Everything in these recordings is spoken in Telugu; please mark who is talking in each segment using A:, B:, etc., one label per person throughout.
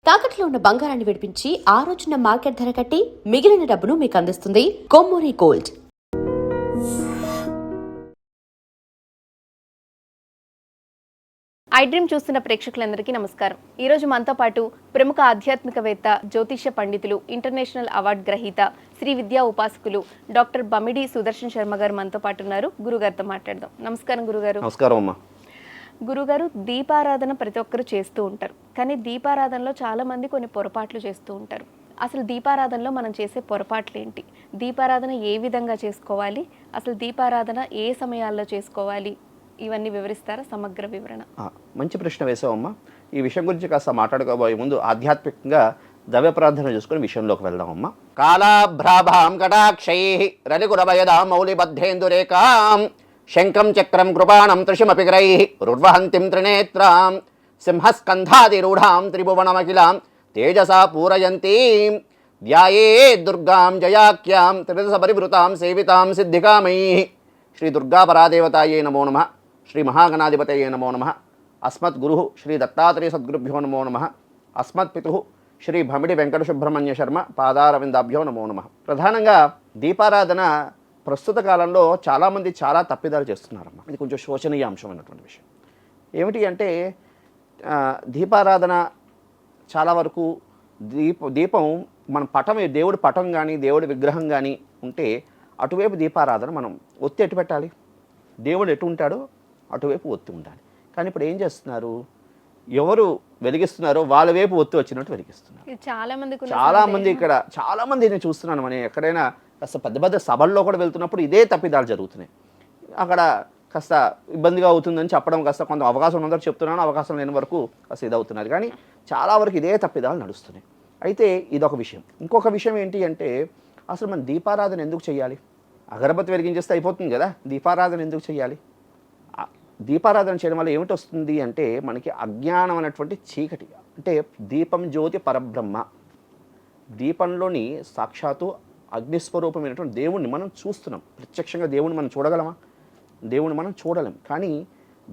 A: తాకట్లో ఉన్న బంగారాన్ని విడిపించి ఆ రోజున మార్కెట్ ధర కట్టి మిగిలిన డబ్బును మీకు అందిస్తుంది కొమ్మూరి గోల్డ్.
B: ఐ డ్రీమ్ చూస్తున్న ప్రేక్షకులందరికీ నమస్కారం. ఈరోజు మనతో పాటు ప్రముఖ ఆధ్యాత్మికవేత్త, జ్యోతిష్య పండితులు, ఇంటర్నేషనల్ అవార్డు గ్రహీత, శ్రీ విద్యా ఉపాసకులు డాక్టర్ బమిడి సుదర్శన్ శర్మ గారు మనతో పాటు ఉన్నారు. గురుగారితో మాట్లాడదాం. నమస్కారం గురుగారు.
C: నమస్కారం అమ్మా.
B: గురుగారు, దీపారాధన ప్రతి ఒక్కరు చేస్తూ ఉంటారు, కానీ దీపారాధనలో చాలా మంది కొన్ని పొరపాట్లు చేస్తూ ఉంటారు. అసలు దీపారాధనలో మనం చేసే పొరపాట్లు ఏంటి? దీపారాధన ఏ విధంగా చేసుకోవాలి? అసలు దీపారాధన ఏ సమయాల్లో చేసుకోవాలి? ఇవన్నీ వివరిస్తారా? సమగ్ర వివరణ.
C: మంచి ప్రశ్న వేసావమ్మా. ఈ విషయం గురించి కాస్త మాట్లాడుకోబోయే ముందు ఆధ్యాత్మికంగా దైవ ప్రార్థన చేసుకుని విషయంలోకి వెళ్దామమ్మా. కాళాభ్రాభాం కటాక్షై రలికురభయదాం మౌలిబద్ధేందురేకాం శంఖం చక్రం కృపాణం త్రిశమపి గ్రైః రుర్వహంతిం త్రినేత్రాం సింహస్కంధాదిరూఢాం త్రిభువనమఖిలాం తేజసా పూరయంతీం ధ్యాయేత్ దుర్గాం జయాఖ్యాం త్రిదశ పరివృతాం సేవితాం సిద్ధికామైః. శ్రీ దుర్గా పరాదేవతాయే నమో నమః. శ్రీ మహాగణాధిపతయే నమో నమః. అస్మత్ గురు శ్రీ దత్తాత్రేయ సద్గురుభ్యో నమో నమః. అస్మత్ పితు శ్రీ భమిడి వెంకట సుబ్రహ్మణ్య శర్మ పాదారవిందాభ్యో నమో నమః. ప్రధానంగా దీపారాధన ప్రస్తుత కాలంలో చాలామంది చాలా తప్పిదాలు చేస్తున్నారమ్మా. ఇది కొంచెం శోచనీయ అంశమైనటువంటి విషయం. ఏమిటి అంటే దీపారాధన చాలా వరకు దీపం మన పటం, దేవుడి పటం కానీ దేవుడి విగ్రహం కానీ ఉంటే అటువైపు దీపారాధన మనం ఒత్తి ఎటు పెట్టాలి? దేవుడు ఎటు ఉంటాడో అటువైపు ఒత్తి ఉండాలి. కానీ ఇప్పుడు ఏం చేస్తున్నారు? ఎవరు వెలిగిస్తున్నారో వాళ్ళ వైపు ఒత్తి వచ్చినట్టు వెలిగిస్తున్నారు. చాలామంది ఇక్కడ చాలామంది నేను చూస్తున్నాను. మనం ఎక్కడైనా కాస్త పెద్ద పెద్ద సభల్లో కూడా వెళ్తున్నప్పుడు ఇదే తప్పిదాలు జరుగుతున్నాయి. అక్కడ కాస్త ఇబ్బందిగా అవుతుందని చెప్పడం, కాస్త కొంత అవకాశం ఉన్నందుకు చెప్తున్నాను, అవకాశం లేని వరకు కాస్త ఇదవుతున్నారు. కానీ చాలా వరకు ఇదే తప్పిదాలు నడుస్తున్నాయి. అయితే ఇదొక విషయం. ఇంకొక విషయం ఏంటి అంటే అసలు మనం దీపారాధన ఎందుకు చేయాలి? అగరబత్తి వెలిగించేస్తే అయిపోతుంది కదా, దీపారాధన ఎందుకు చేయాలి? దీపారాధన చేయడం వల్ల ఏమిటి వస్తుంది అంటే మనకి అజ్ఞానం అనేటువంటి చీకటి, అంటే దీపం జ్యోతి పరబ్రహ్మ, దీపంలోని సాక్షాత్తు అగ్నిస్వరూపమైనటువంటి దేవుణ్ణి మనం చూస్తున్నాం. ప్రత్యక్షంగా దేవుణ్ణి మనం చూడగలమా? దేవుణ్ణి మనం చూడలేం. కానీ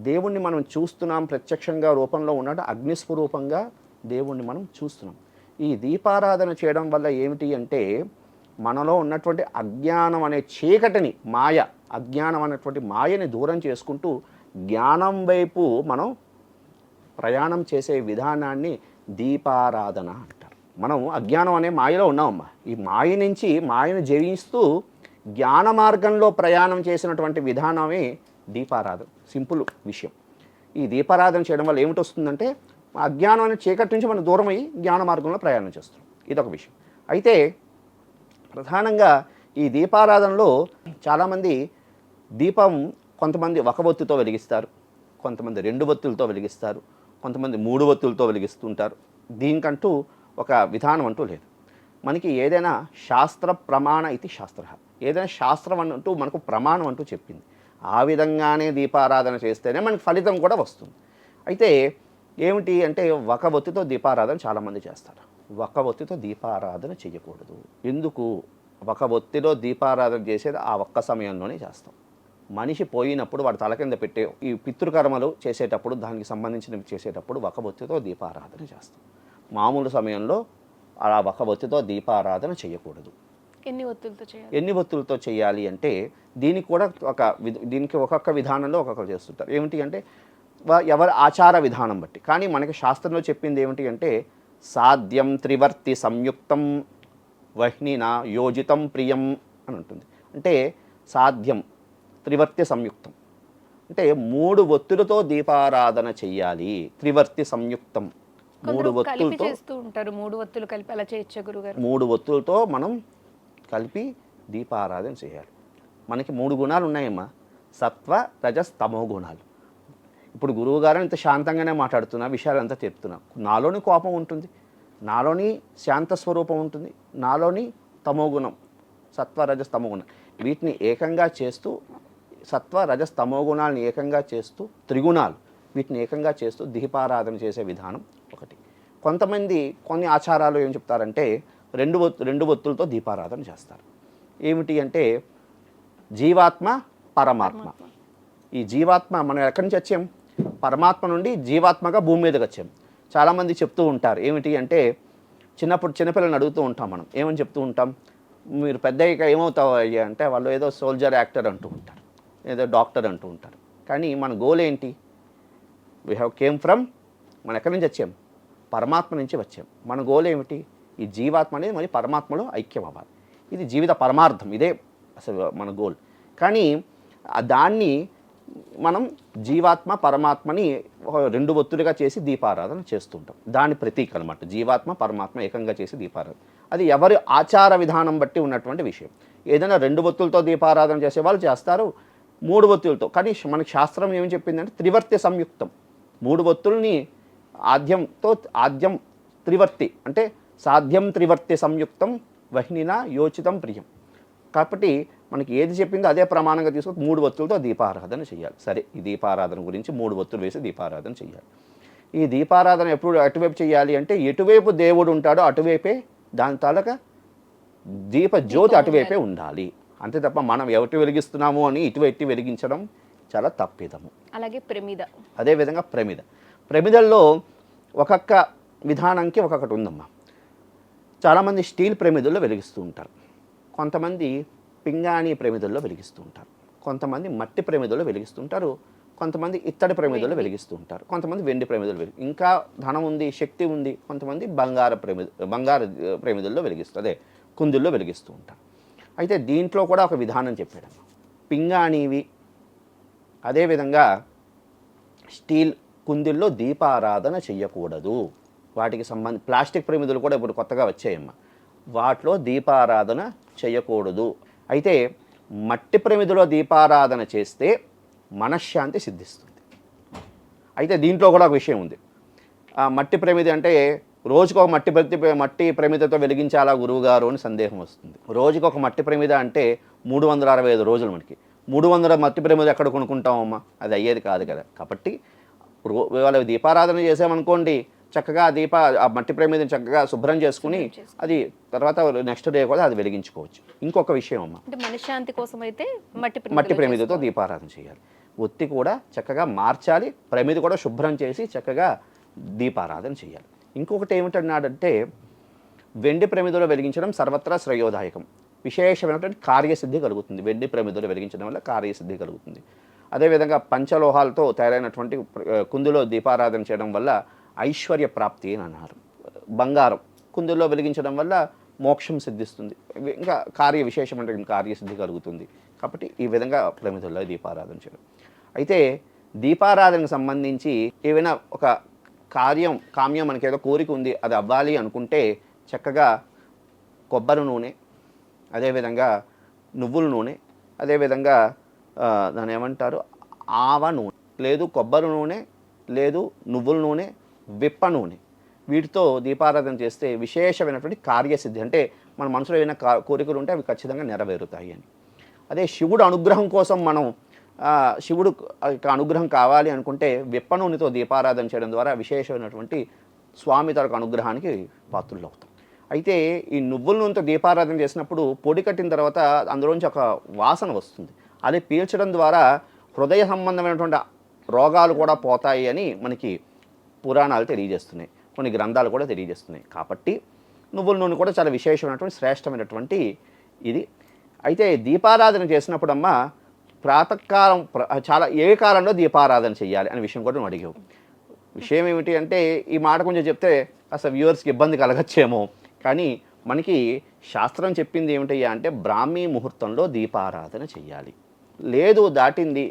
C: దేవుణ్ణి మనం చూస్తున్నాం, ప్రత్యక్షంగా రూపంలో ఉన్నట్టు అగ్నిస్వరూపంగా దేవుణ్ణి మనం చూస్తున్నాం. ఈ దీపారాధన చేయడం వల్ల ఏమిటి అంటే మనలో ఉన్నటువంటి అజ్ఞానం అనే చీకటిని, అజ్ఞానం అనేటువంటి మాయని దూరం చేసుకుంటూ జ్ఞానం వైపు మనం ప్రయాణం చేసే విధానాన్ని దీపారాధన అంటారు. మనం అజ్ఞానం అనే మాయలో ఉన్నామమ్మా. ఈ మాయ నుంచి మాయను జయిస్తూ జ్ఞాన మార్గంలో ప్రయాణం చేసినటువంటి విధానమే దీపారాధన. సింపుల్ విషయం. ఈ దీపారాధన చేయడం వల్ల ఏమిటి వస్తుందంటే అజ్ఞానం అనే చీకటి నుంచి మనం దూరం అయ్యి జ్ఞాన మార్గంలో ప్రయాణం చేస్తున్నాం. ఇదొక విషయం. అయితే ప్రధానంగా ఈ దీపారాధనలో చాలామంది దీపం కొంతమంది ఒక ఒత్తితో వెలిగిస్తారు, కొంతమంది 2 ఒత్తులతో వెలిగిస్తారు, కొంతమంది 3 ఒత్తులతో వెలిగిస్తుంటారు. దీనికంటూ ఒక విధానం అంటూ లేదు. మనకి ఏదైనా శాస్త్ర ప్రమాణ ఇది శాస్త్ర, ఏదైనా శాస్త్రం అంటూ మనకు ప్రమాణం అంటూ చెప్పింది. ఆ విధంగానే దీపారాధన చేస్తేనే మనకి ఫలితం కూడా వస్తుంది. అయితే ఏమిటి అంటే ఒక ఒత్తితో దీపారాధన చాలామంది చేస్తారు. ఒక ఒత్తితో దీపారాధన చేయకూడదు. ఎందుకు? ఒక ఒత్తిలో దీపారాధన చేసేది ఆ ఒక్క సమయంలోనే చేస్తాం. మనిషి పోయినప్పుడు వాడు తల కింద పెట్టే ఈ పితృకర్మలు చేసేటప్పుడు, దానికి సంబంధించినవి చేసేటప్పుడు ఒక ఒత్తితో దీపారాధన చేస్తాం. మామూలు సమయంలో అలా ఒక ఒత్తితో దీపారాధన చేయకూడదు. ఎన్ని ఒత్తులతో చేయాలి అంటే దీనికి కూడా దీనికి ఒక్కొక్క విధానంలో ఒక్కొక్కరు చేస్తుంటారు. ఏమిటి అంటే ఎవరి ఆచార విధానం బట్టి. కానీ మనకి శాస్త్రంలో చెప్పింది ఏమిటి అంటే సాధ్యం త్రివర్తి సంయుక్తం వహ్నినా యోజితం ప్రియం అని ఉంటుంది. అంటే సాధ్యం త్రివర్తి సంయుక్తం అంటే 3 ఒత్తులతో దీపారాధన చెయ్యాలి. త్రివర్తి సంయుక్తం 3 ఒత్తులతో, 3 ఒత్తులతో మనం కలిపి దీపారాధన చేయాలి. మనకి 3 గుణాలు ఉన్నాయమ్మా, సత్వ రజస్ తమో గుణాలు. ఇప్పుడు గురువుగారు ఇంత శాంతంగానే మాట్లాడుతున్నా, విషయాలంతా చెప్తున్నా. నాలోని కోపం ఉంటుంది, నాలోని శాంత స్వరూపం ఉంటుంది, నాలోని తమో గుణం, సత్వ రజస్ తమో గుణం. వీటిని ఏకంగా చేస్తూ, సత్వ రజస్ తమో గుణాలను ఏకంగా చేస్తూ, త్రిగుణాలు వీటిని ఏకంగా చేస్తూ దీపారాధన చేసే విధానం ఒకటి. కొంతమంది కొన్ని ఆచారాలు ఏం చెప్తారంటే 2 ఒత్తులతో దీపారాధన చేస్తారు. ఏమిటి అంటే జీవాత్మ పరమాత్మ. ఈ జీవాత్మ మనం ఎక్కడి నుంచి వచ్చాం? పరమాత్మ నుండి జీవాత్మగా భూమి మీదకి వచ్చాం. చాలామంది చెప్తూ ఉంటారు ఏమిటి అంటే, చిన్నపిల్లల్ని అడుగుతూ ఉంటాం మనం, ఏమని చెప్తూ ఉంటాం, మీరు పెద్ద అయ్యాక ఏమవుతావు అయ్యా అంటే వాళ్ళు ఏదో సోల్జర్ యాక్టర్ అంటూ ఉంటారు, ఏదో డాక్టర్ అంటూ ఉంటారు. కానీ మన గోల్ ఏంటి? వీ హ్యావ్ కేమ్ ఫ్రమ్, మనం ఎక్కడి నుంచి వచ్చాం? పరమాత్మ నుంచి వచ్చాం. మన గోల్ ఏమిటి? ఈ జీవాత్మ అనేది మరి పరమాత్మలో ఐక్యం అవ్వాలి. ఇది జీవిత పరమార్థం, ఇదే అసలు మన గోల్. కానీ దాన్ని మనం జీవాత్మ పరమాత్మని రెండు ఒత్తులుగా చేసి దీపారాధన చేస్తుంటాం. దాని ప్రతీక అనమాట జీవాత్మ పరమాత్మ ఏకంగా చేసి దీపారాధన. అది ఎవరి ఆచార విధానం బట్టి ఉన్నటువంటి విషయం. ఏదైనా రెండు ఒత్తులతో దీపారాధన చేసే వాళ్ళు చేస్తారు, మూడు ఒత్తులతో. కానీ మనకి శాస్త్రం ఏమి చెప్పిందంటే త్రివర్తి సంయుక్తం. మూడు ఒత్తుల్ని ఆద్యం త్రివర్తి అంటే సాధ్యం త్రివర్తి సంయుక్తం వహ్నినా యోచితం ప్రియం. కాబట్టి మనకి ఏది చెప్పిందో అదే ప్రమాణంగా తీసుకొని మూడు ఒత్తులతో దీపారాధన చేయాలి. సరే, ఈ దీపారాధన గురించి మూడు ఒత్తులు వేసి దీపారాధన చేయాలి. ఈ దీపారాధన ఎప్పుడు అటువైపు చేయాలి అంటే, ఎటువైపు దేవుడు ఉంటాడో అటువైపే దాని తాలూకా దీప జ్యోతి అటువైపే ఉండాలి. అంతే తప్ప మనం ఎవటి వెలిగిస్తున్నాము అని ఇటువైపు వెలిగించడం చాలా తప్పిదము.
B: అలాగే ప్రమిద,
C: అదేవిధంగా ప్రమిదల్లో ఒక్కొక్క విధానానికి ఒక్కొక్కటి ఉందమ్మా. చాలామంది స్టీల్ ప్రమిదల్లో వెలిగిస్తూ ఉంటారు, కొంతమంది పింగాణి ప్రమిదల్లో వెలిగిస్తూ ఉంటారు, కొంతమంది మట్టి ప్రమిదల్లో వెలిగిస్తుంటారు, కొంతమంది ఇత్తడి ప్రమిదల్లో వెలిగిస్తూ ఉంటారు, కొంతమంది వెండి ప్రమిదలు ఇంకా ధనం ఉంది, శక్తి ఉంది, కొంతమంది బంగారు ప్రమిదల్లో వెలిగిస్తారు, అదే కుందుల్లో వెలిగిస్తూ ఉంటారు. అయితే దీంట్లో కూడా ఒక విధానం చెప్పాడు. పింగాణివి అదేవిధంగా స్టీల్ కుందిల్లో దీపారాధన చెయ్యకూడదు. వాటికి ప్లాస్టిక్ ప్రమిదలు కూడా ఇప్పుడు కొత్తగా వచ్చాయమ్మా, వాటిలో దీపారాధన చేయకూడదు. అయితే మట్టి ప్రమిదలో దీపారాధన చేస్తే మనశ్శాంతి సిద్ధిస్తుంది. అయితే దీంట్లో కూడా ఒక విషయం ఉంది. మట్టి ప్రమిది అంటే రోజుకొక మట్టి ప్రమిదతో వెలిగించాలా గురువుగారు అని సందేహం వస్తుంది. రోజుకొక మట్టి ప్రమిద అంటే 365 రోజులు మనకి 300 మట్టి ప్రమిద ఎక్కడ కొనుక్కుంటామమ్మా? అది అయ్యేది కాదు కదా. కాబట్టి వాళ్ళు దీపారాధన చేసామనుకోండి, చక్కగా ఆ మట్టి ప్రమిదని చక్కగా శుభ్రం చేసుకుని అది తర్వాత నెక్స్ట్ డే కూడా అది వెలిగించుకోవచ్చు. ఇంకొక విషయం అమ్మ,
B: మనశ్శాంతి కోసం అయితే
C: మట్టి ప్రమిదతో దీపారాధన చేయాలి. ఒత్తి కూడా చక్కగా మార్చాలి, ప్రమిది కూడా శుభ్రం చేసి చక్కగా దీపారాధన చేయాలి. ఇంకొకటి ఏమిటన్నాడంటే, వెండి ప్రమిదలో వెలిగించడం సర్వత్రా శ్రేయోదాయకం, విశేషమైనటువంటి కార్యసిద్ధి కలుగుతుంది. వెండి ప్రమిదలో వెలిగించడం వల్ల కార్యసిద్ధి కలుగుతుంది. అదేవిధంగా పంచలోహాలతో తయారైనటువంటి కుందులో దీపారాధన చేయడం వల్ల ఐశ్వర్య ప్రాప్తి అని అన్నారు. బంగారం కుందుల్లో వెలిగించడం వల్ల మోక్షం సిద్ధిస్తుంది, ఇంకా విశేషమైన కార్యసిద్ధి కలుగుతుంది. కాబట్టి ఈ విధంగా ప్రమిదల్లో దీపారాధన చేయడం. అయితే దీపారాధనకు సంబంధించి ఏవైనా ఒక కామ్యం మనకి ఏదో కోరిక ఉంది, అది అవ్వాలి అనుకుంటే చక్కగా కొబ్బరి నూనె, అదేవిధంగా నువ్వుల నూనె, అదేవిధంగా దాన్ని ఏమంటారు ఆవ నూనె, లేదు కొబ్బరి నూనె, లేదు నువ్వుల నూనె, విప్ప నూనె, వీటితో దీపారాధన చేస్తే విశేషమైనటువంటి కార్యసిద్ధి, అంటే మన మనసులో ఏమైనా కోరికలు ఉంటే అవి ఖచ్చితంగా నెరవేరుతాయి అని. అదే శివుడు అనుగ్రహం కోసం మనం శివుడు అనుగ్రహం కావాలి అనుకుంటే విప్ప నూనెతో దీపారాధన చేయడం ద్వారా విశేషమైనటువంటి స్వామి తరకు అనుగ్రహానికి పాత్రులు అవుతాం. అయితే ఈ నువ్వుల నూనెతో దీపారాధన చేసినప్పుడు పొడి కట్టిన తర్వాత అందులోంచి ఒక వాసన వస్తుంది, అది పీల్చడం ద్వారా హృదయ సంబంధమైనటువంటి రోగాలు కూడా పోతాయి అని మనకి పురాణాలు తెలియజేస్తున్నాయి, కొన్ని గ్రంథాలు కూడా తెలియజేస్తున్నాయి. కాబట్టి నువ్వుల నూనె కూడా చాలా విశేషమైనటువంటి శ్రేష్టమైనటువంటి ఇది. అయితే దీపారాధన చేసినప్పుడమ్మా ప్రాతకాలం చాలా ఏ కాలంలో దీపారాధన చేయాలి అనే విషయం కూడా నువ్వు అడిగావు. విషయం ఏమిటి అంటే, ఈ మాట కొంచెం చెప్తే అసలు వ్యూవర్స్కి ఇబ్బంది కలగచ్చేమో, కానీ మనకి శాస్త్రం చెప్పింది ఏమిటయ్యా అంటే బ్రాహ్మీ ముహూర్తంలో దీపారాధన చేయాలి. లేదు దాటింది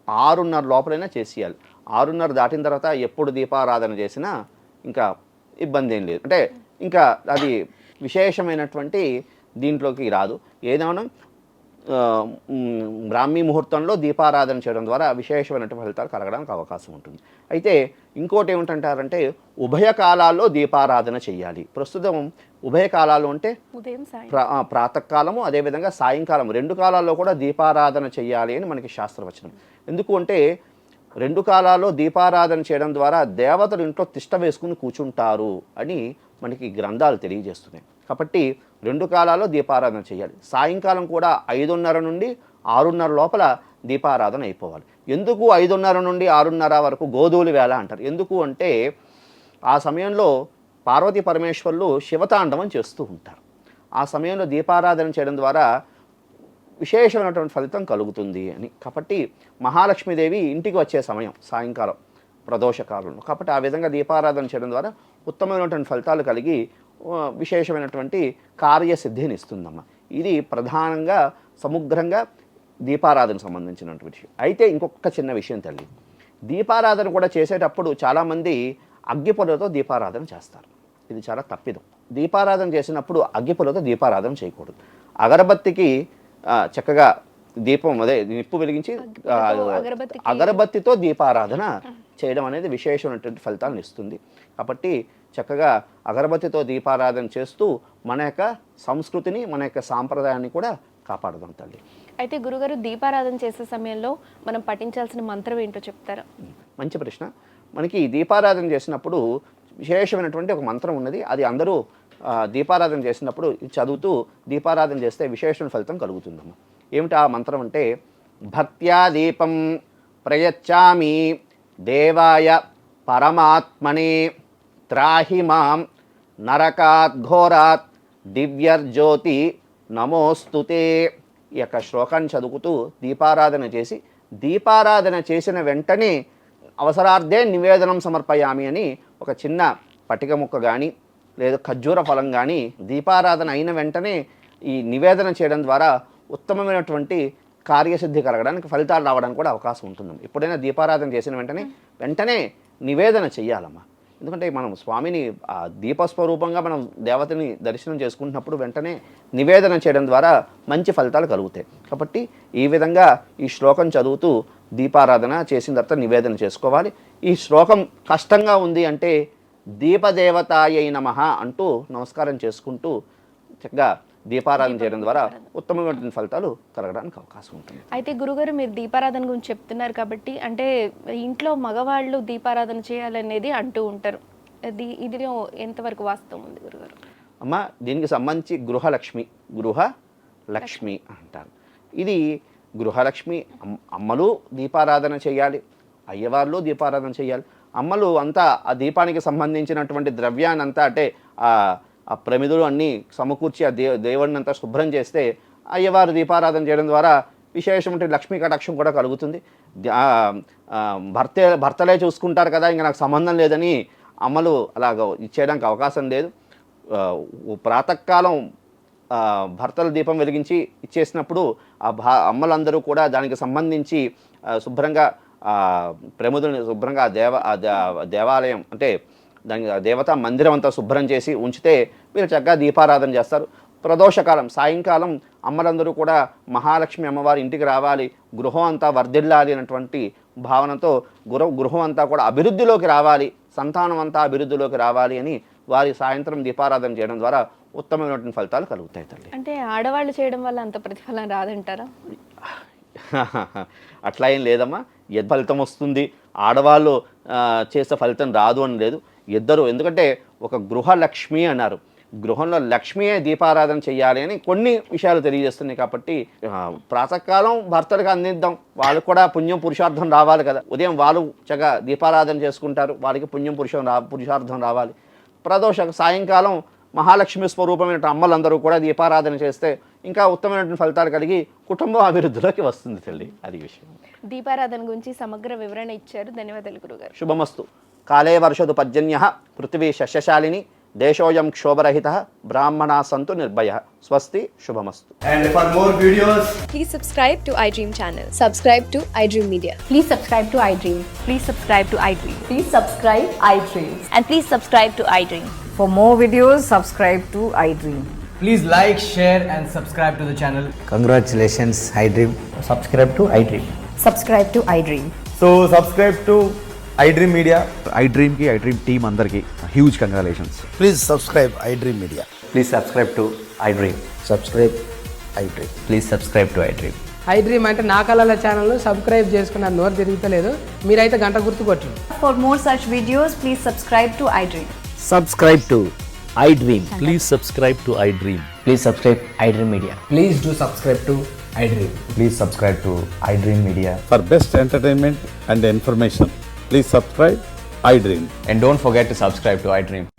C: 6:30 లోపలైనా చేసేయాలి. 6:30 దాటిన తర్వాత ఎప్పుడు దీపారాధన చేసినా ఇంకా ఇబ్బంది ఏం లేదు, అంటే ఇంకా అది విశేషమైనటువంటి దీంట్లోకి రాదు. ఏదైనా బ్రాహ్మీ ముహూర్తంలో దీపారాధన చేయడం ద్వారా విశేషమైనటువంటి ఫలితాలు కలగడానికి అవకాశం ఉంటుంది. అయితే ఇంకోటి ఏమిటంటారంటే ఉభయ కాలాల్లో దీపారాధన చేయాలి. ప్రస్తుతం ఉభయ కాలాలు అంటే
B: ఉదయం
C: ప్రాతకాలము అదేవిధంగా సాయంకాలం 2 కాలాల్లో కూడా దీపారాధన చేయాలి అని మనకి శాస్త్రవచనం. ఎందుకు అంటే 2 కాలాల్లో దీపారాధన చేయడం ద్వారా దేవతలు ఇంట్లో తిష్ట వేసుకుని కూర్చుంటారు అని మనకి గ్రంథాలు తెలియజేస్తున్నాయి. కాబట్టి 2 కాలాల్లో దీపారాధన చేయాలి. సాయంకాలం కూడా 5:30 నుండి 6:30 లోపల దీపారాధన అయిపోవాలి. ఎందుకు 5:30 నుండి 6:30 వరకు గోధూళి వేళ అంటారు? ఎందుకు అంటే ఆ సమయంలో పార్వతీ పరమేశ్వరులు శివతాండవం చేస్తూ ఉంటారు. ఆ సమయంలో దీపారాధన చేయడం ద్వారా విశేషమైనటువంటి ఫలితం కలుగుతుంది అని. కాబట్టి మహాలక్ష్మీదేవి ఇంటికి వచ్చే సమయం సాయంకాలం ప్రదోషకాలంలో. కాబట్టి ఆ విధంగా దీపారాధన చేయడం ద్వారా ఉత్తమమైనటువంటి ఫలితాలు కలిగి విశేషమైనటువంటి కార్యసిద్ధిని ఇస్తుందమ్మ. ఇది ప్రధానంగా సముగ్రంగా దీపారాధన సంబంధించినటువంటి విషయం. అయితే ఇంకొక చిన్న విషయం తల్లి, దీపారాధన కూడా చేసేటప్పుడు చాలామంది అగ్గిపుల్లతో దీపారాధన చేస్తారు. ఇది చాలా తప్పిదం. దీపారాధన చేసినప్పుడు అగ్గిపుల్లతో దీపారాధన చేయకూడదు. అగరబత్తికి చక్కగా దీపం అదే నిప్పు వెలిగించి అగరబత్తితో దీపారాధన చేయడం అనేది విశేషమైనటువంటి ఫలితాలను ఇస్తుంది. కాబట్టి చక్కగా అగరబత్తితో దీపారాధన చేస్తూ మన యొక్క సంస్కృతిని మన యొక్క సాంప్రదాయాన్ని కూడా కాపాడదాం తల్లి.
B: అయితే గురుగారు, దీపారాధన చేసే సమయంలో మనం పఠించాల్సిన మంత్రం ఏంటో చెప్తారా?
C: మంచి ప్రశ్న. మనకి దీపారాధన చేసినప్పుడు విశేషమైనటువంటి ఒక మంత్రం ఉన్నది. అది అందరూ దీపారాధన చేసినప్పుడు చదువుతూ దీపారాధన చేస్తే విశేషమైన ఫలితం కలుగుతుందమ్మా. ఏమిటి ఆ మంత్రం అంటే, భక్త్యా దీపం ప్రయచ్చామి దేవాయ పరమాత్మనే త్రాహి మాం నరకాత్ ఘోరాత్ దివ్యర్జ్యోతి నమోస్తుతే. ఈ యొక్క శ్లోకాన్ని చదువుతూ దీపారాధన చేసి, దీపారాధన చేసిన వెంటనే అవసరార్థే నివేదనం సమర్పయామి అని ఒక చిన్న పటిక ముక్క కానీ లేదా ఖర్జూర ఫలం కానీ దీపారాధన అయిన వెంటనే ఈ నివేదన చేయడం ద్వారా ఉత్తమమైనటువంటి కార్యసిద్ధి కలగడానికి, ఫలితాలు రావడానికి కూడా అవకాశం ఉంటుంది. ఎప్పుడైనా దీపారాధన చేసిన వెంటనే నివేదన చెయ్యాలమ్మా. ఎందుకంటే మనం స్వామిని దీపస్వరూపంగా మనం దేవతని దర్శనం చేసుకుంటున్నప్పుడు వెంటనే నివేదన చేయడం ద్వారా మంచి ఫలితాలు కలుగుతాయి. కాబట్టి ఈ విధంగా ఈ శ్లోకం చదువుతూ దీపారాధన చేసిన తర్వాత నివేదన చేసుకోవాలి. ఈ శ్లోకం కష్టంగా ఉంది అంటే దీపదేవతాయై నమః అంటూ నమస్కారం చేసుకుంటూ చక్కగా దీపారాధన చేయడం ద్వారా ఉత్తమమైన ఫలితాలు కలగడానికి అవకాశం ఉంటుంది.
B: అయితే గురుగారు, మీరు దీపారాధన గురించి చెప్తున్నారు కాబట్టి, అంటే ఇంట్లో మగవాళ్ళు దీపారాధన చేయాలనేది అంటూ ఉంటారు. ఇదిలో ఎంతవరకు వాస్తవం ఉంది గురుగారు?
C: అమ్మ, దీనికి సంబంధించి గృహలక్ష్మి అంటారు. ఇది గృహలక్ష్మి. అమ్మలు దీపారాధన చేయాలి, అయ్యవార్లు దీపారాధన చేయాలి. అమ్మలు అంతా ఆ దీపానికి సంబంధించినటువంటి ద్రవ్యాన్ని అంతా అంటే ఆ ప్రమిదులు అన్నీ సమకూర్చి ఆ దేవుడిని అంతా శుభ్రం చేస్తే అయ్యవారు దీపారాధన చేయడం ద్వారా విశేషమైన లక్ష్మీ కటాక్షం కూడా కలుగుతుంది. భర్తలే చూసుకుంటారు కదా, ఇంకా నాకు సంబంధం లేదని అమ్మలు అలాగ ఇచ్చేయడానికి అవకాశం లేదు. ప్రాతకాలం భర్తల దీపం వెలిగించి ఇచ్చేసినప్పుడు అమ్మలందరూ కూడా దానికి సంబంధించి శుభ్రంగా ప్రముదుల్ని శుభ్రంగా దేవాలయం అంటే దానికి దేవతా మందిరం అంతా శుభ్రం చేసి ఉంచితే మీరు చక్కగా దీపారాధన చేస్తారు. ప్రదోషకాలం సాయంకాలం అమ్మలందరూ కూడా మహాలక్ష్మి అమ్మవారి ఇంటికి రావాలి, గృహం అంతా వర్ధిల్లాలి అనేటువంటి భావనతో గృహం అంతా కూడా అభివృద్ధిలోకి రావాలి, సంతానం అంతా అభివృద్ధిలోకి రావాలి అని వారి సాయంత్రం దీపారాధన చేయడం ద్వారా ఉత్తమమైనటువంటి ఫలితాలు కలుగుతాయి తల్లి.
B: అంటే ఆడవాళ్ళు చేయడం వల్ల అంత ప్రతిఫలం రాదంటారా?
C: అట్లా ఏం లేదమ్మా. ఫలితం వస్తుంది, ఆడవాళ్ళు చేసే ఫలితం రాదు అని లేదు. ఇద్దరు, ఎందుకంటే ఒక గృహలక్ష్మి అన్నారు, గృహంలో లక్ష్మియే దీపారాధన చేయాలి అని కొన్ని విషయాలు తెలియజేస్తున్నాయి. కాబట్టి ప్రాతకాలం భర్తలకు అందిద్దాం, వాళ్ళకు కూడా పుణ్యం పురుషార్థం రావాలి కదా. ఉదయం వాళ్ళు చక్కగా దీపారాధన చేసుకుంటారు, వాళ్ళకి పుణ్యం పురుషార్థం రావాలి. సాయంకాలం మహాలక్ష్మి స్వరూపమైన అమ్మలందరూ కూడా దీపారాధన చేస్తే ఇంకా ఉత్తమమైనటువంటి ఫలితాలు కలిగి కుటుంబం అభివృద్ధిలోకి వస్తుంది తల్లి. అది విషయం.
B: దీపారాధన గురించి సమగ్ర వివరణ ఇచ్చారు. ధన్యవాదాలు గురుగారు.
C: శుభమస్తు. కాలే వర్షదు పర్జన్యః పృథివీ శస్యశాలిని దేశోయం క్షోభరహితః బ్రాహ్మణా సంతు నిర్భయః. స్వస్తి. శుభమస్తు.
D: And for more videos,
E: Please subscribe to iDream channel.
F: Subscribe to iDream Media.
G: Please subscribe to iDream.
E: Please subscribe to iDream.
F: Please subscribe iDream.
G: And please subscribe to iDream.
H: For more videos, subscribe to iDream.
D: please like, share and subscribe to the channel.
I: Congratulations, iDream.
D: Subscribe to iDream.
H: Subscribe to iDream.
D: So subscribe to iDream Media.
J: iDream ki iDream team andarki huge congratulations.
I: Please subscribe iDream Media.
D: Please subscribe to iDream.
I: Subscribe iDream.
D: Please subscribe to iDream.
K: iDream అంటే నా కళల ఛానల్ను సబ్స్క్రైబ్ చేసుకున్న నోరు తిరుగుతలేదు, మీరైతే గంట గుర్తు కొట్టండి.
G: For more such videos, please subscribe to iDream.
I: Subscribe to iDream.
L: Please subscribe to iDream.
D: Please subscribe iDream Media.
I: Please do subscribe to iDream.
D: Please subscribe to iDream Media.
J: For best entertainment and information, please subscribe
L: I Dream.
D: And don't forget to subscribe to iDream.